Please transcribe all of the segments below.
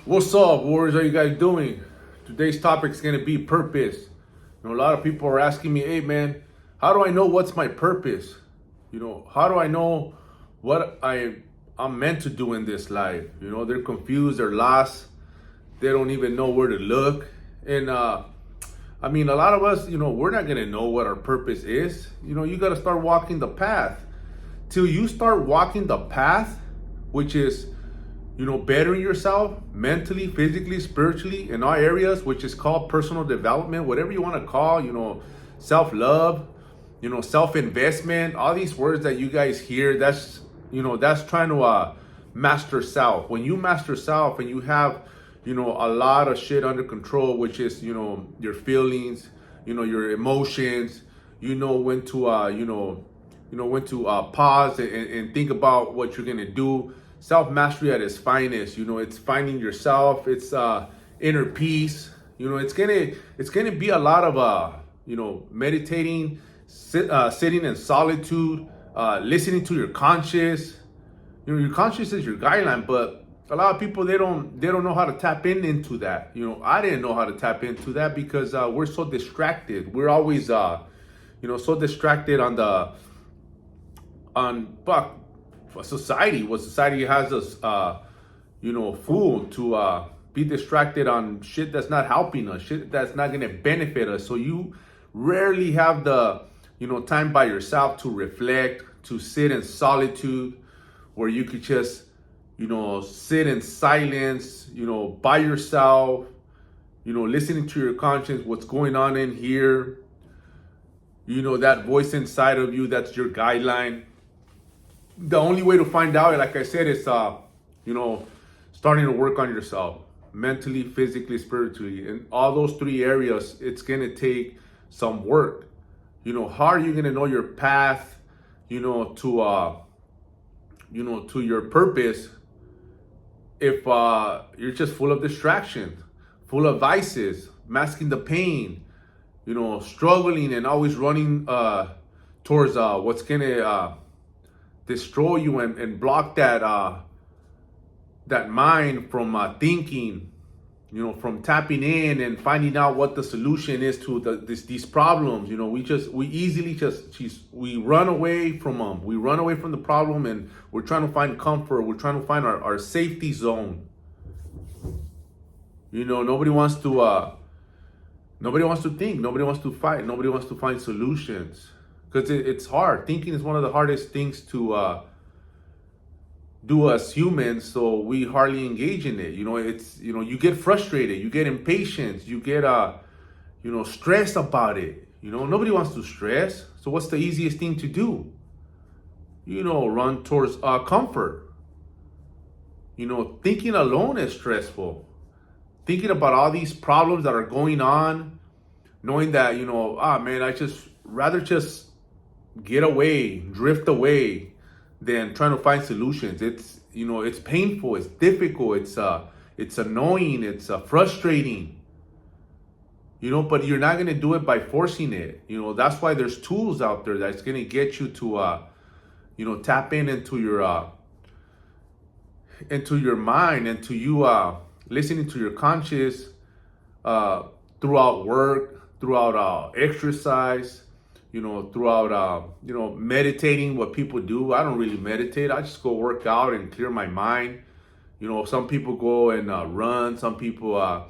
What's up, warriors? How you guys doing? Today's topic is gonna be purpose. A lot of people are asking me, "Hey, man, how do I know what's my purpose? How do I know what I'm meant to do in this life?" They're confused, they're lost, they don't even know where to look. And a lot of us, we're not gonna know what our purpose is. You gotta start walking the path. Till you start walking the path, which is bettering yourself mentally, physically, spiritually, in all areas, which is called personal development, whatever you want to call, self-love, self-investment, all these words that you guys hear, that's trying to master self. When you master self and you have, a lot of shit under control, which is, your feelings, your emotions, when to, when to pause and think about what you're going to do. Self-mastery at its finest. It's finding yourself, it's inner peace. It's gonna be a lot of meditating, sitting in solitude, listening to your conscious. Your conscious is your guideline, but a lot of people they don't know how to tap into that. I didn't know how to tap into that because we're so distracted. We're always so distracted on society. What society has us fooled to be distracted on shit that's not helping us, shit that's not going to benefit us. So you rarely have the time by yourself to reflect, to sit in solitude, where you could just sit in silence, by yourself, listening to your conscience, what's going on in here, that voice inside of you, that's your guideline. The only way to find out, like I said, is starting to work on yourself mentally, physically, spiritually. In all those three areas, it's gonna take some work. How are you gonna know your path, to your purpose if you're just full of distractions, full of vices, masking the pain, struggling and always running towards what's gonna destroy you and block that mind from thinking, from tapping in and finding out what the solution is to these problems. We run away from them. We run away from the problem, and we're trying to find comfort. We're trying to find our safety zone. Nobody wants to think. Nobody wants to fight. Nobody wants to find solutions. Because it's hard. Thinking is one of the hardest things to do as humans, so we hardly engage in it. You get frustrated, you get impatient, you get stressed about it. Nobody wants to stress. So what's the easiest thing to do? Run towards comfort. Thinking alone is stressful. Thinking about all these problems that are going on, knowing that I just rather get away, drift away, than trying to find solutions. It's painful, it's difficult, it's annoying, it's frustrating. But you're not gonna do it by forcing it. That's why there's tools out there that's gonna get you to tap into your mind, and to you listening to your conscious throughout work, throughout exercise, throughout, meditating, what people do. I don't really meditate. I just go work out and clear my mind. Some people go and run. Some people,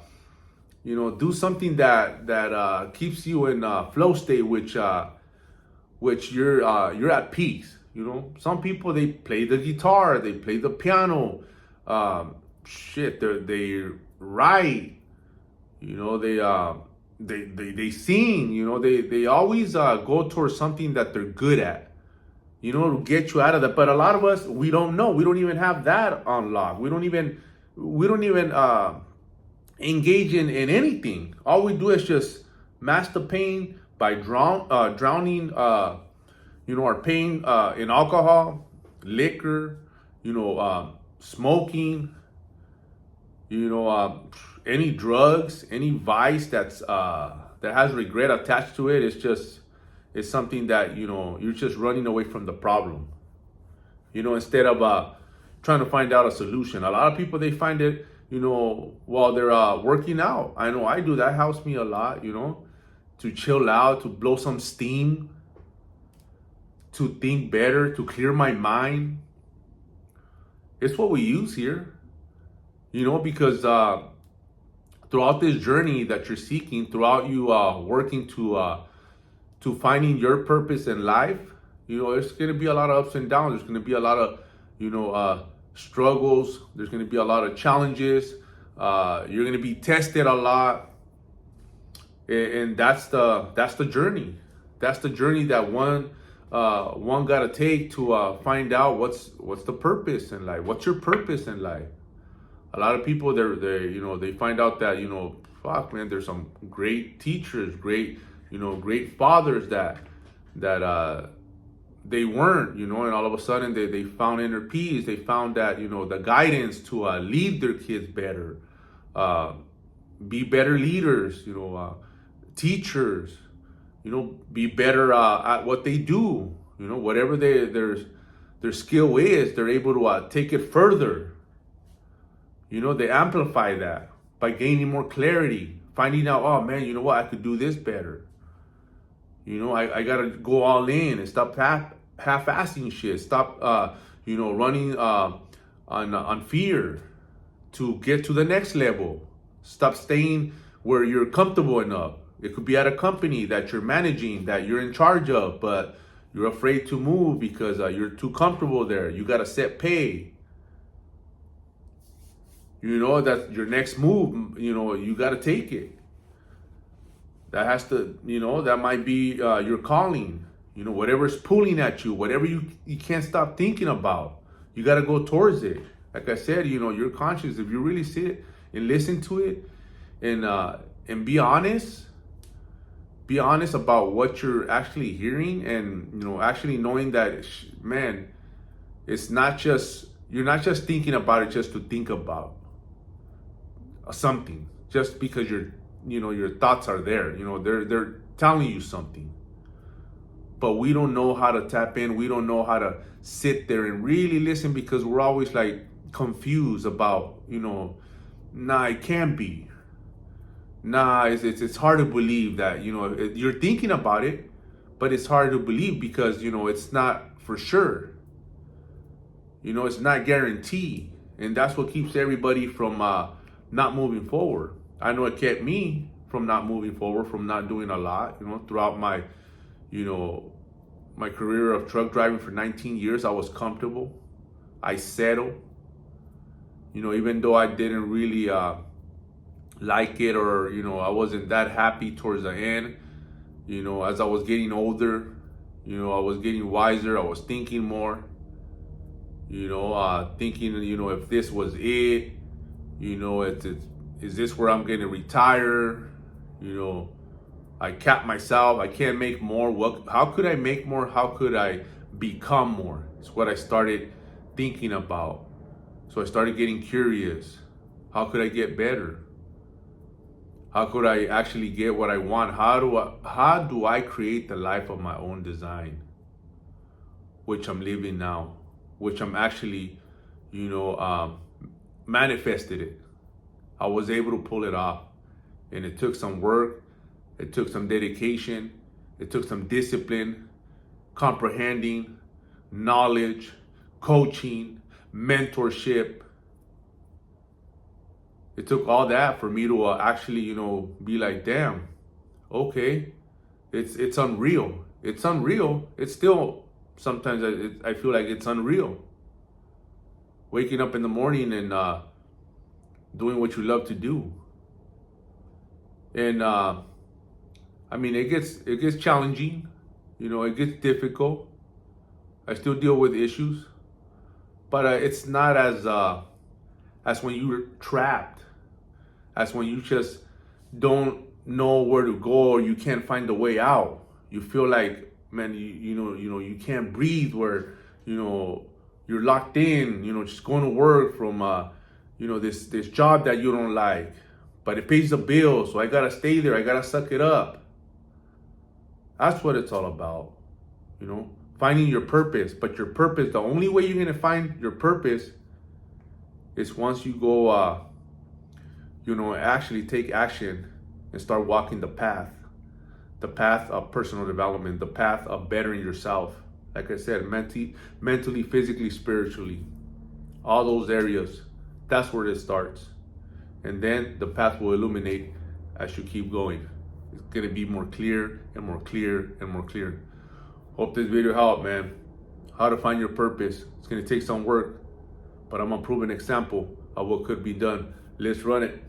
do something that keeps you in flow state, which you're at peace. Some people, they play the guitar, they play the piano, they write, they sing, they always go towards something that they're good at, to get you out of that. But a lot of us, we don't know. We don't even have that unlocked. We don't even engage in anything. All we do is just mask the pain by drowning, our pain in alcohol, liquor, smoking, any drugs, any vice that has regret attached to it. It's something that you're just running away from the problem. Instead of trying to find out a solution. A lot of people, they find it while they're working out. I know I do. That helps me a lot, to chill out, to blow some steam, to think better, to clear my mind. It's what we use here, because throughout this journey that you're seeking, throughout you working to finding your purpose in life, there's going to be a lot of ups and downs. There's going to be a lot of, struggles. There's going to be a lot of challenges. You're going to be tested a lot, and that's the journey. That's the journey that one got to take to find out what's the purpose in life. What's your purpose in life? A lot of people, they find out that, fuck, man, there's some great teachers, great fathers that they weren't, and all of a sudden they found inner peace. They found that, the guidance to lead their kids better, be better leaders, teachers, be better at what they do, whatever their skill is, they're able to take it further. They amplify that by gaining more clarity, finding out, oh man, you know what, I could do this better. I gotta go all in and stop half-assing shit. Stop, running on fear to get to the next level. Stop staying where you're comfortable enough. It could be at a company that you're managing, that you're in charge of, but you're afraid to move because you're too comfortable there. You got to set pay. That your next move, you got to take it. That has to, that might be your calling. Whatever's pulling at you, whatever you can't stop thinking about, you got to go towards it. Like I said, your conscience, if you really sit and listen to it and be honest about what you're actually hearing, and actually knowing that, man, it's not just, you're not just thinking about it just to think about something, just because your thoughts are there. They're telling you something, but we don't know how to tap in. We don't know how to sit there and really listen, because we're always like confused about, nah, it can't be. Nah, it's hard to believe that, you're thinking about it, but it's hard to believe because, it's not for sure. It's not guaranteed. And that's what keeps everybody from not moving forward. I know it kept me from not moving forward, from not doing a lot, throughout my, my career of truck driving for 19 years. I was comfortable. I settled. Even though I didn't really like it, or I wasn't that happy towards the end. As I was getting older, I was getting wiser. I was thinking more, thinking, if this was it, is this where I'm going to retire? I capped myself. I can't make more. How could I make more? How could I become more? It's what I started thinking about. So I started getting curious. How could I get better? How could I actually get what I want? How do I create the life of my own design, which I'm living now, which I'm actually, manifested it. I was able to pull it off, and it took some work. It took some dedication. It took some discipline, comprehending, knowledge, coaching, mentorship. It took all that for me to actually, be like, damn, okay, it's unreal. It's unreal. It's still, sometimes I feel like it's unreal. Waking up in the morning and doing what you love to do. And it gets challenging. It gets difficult. I still deal with issues, but it's not as when you were trapped. As when you just don't know where to go, or you can't find the way out. You feel like, man, you can't breathe, where you're locked in, just going to work from this job that you don't like, but it pays the bills, so I gotta stay there. I gotta suck it up. That's what it's all about, finding your purpose. But your purpose, the only way you're gonna find your purpose is once you go actually take action and start walking the path of personal development, the path of bettering yourself. Like I said, mentally, physically, spiritually, all those areas. That's where it starts. And then the path will illuminate as you keep going. It's gonna be more clear and more clear and more clear. Hope this video helped, man. How to find your purpose. It's gonna take some work, but I'm a proven example of what could be done. Let's run it.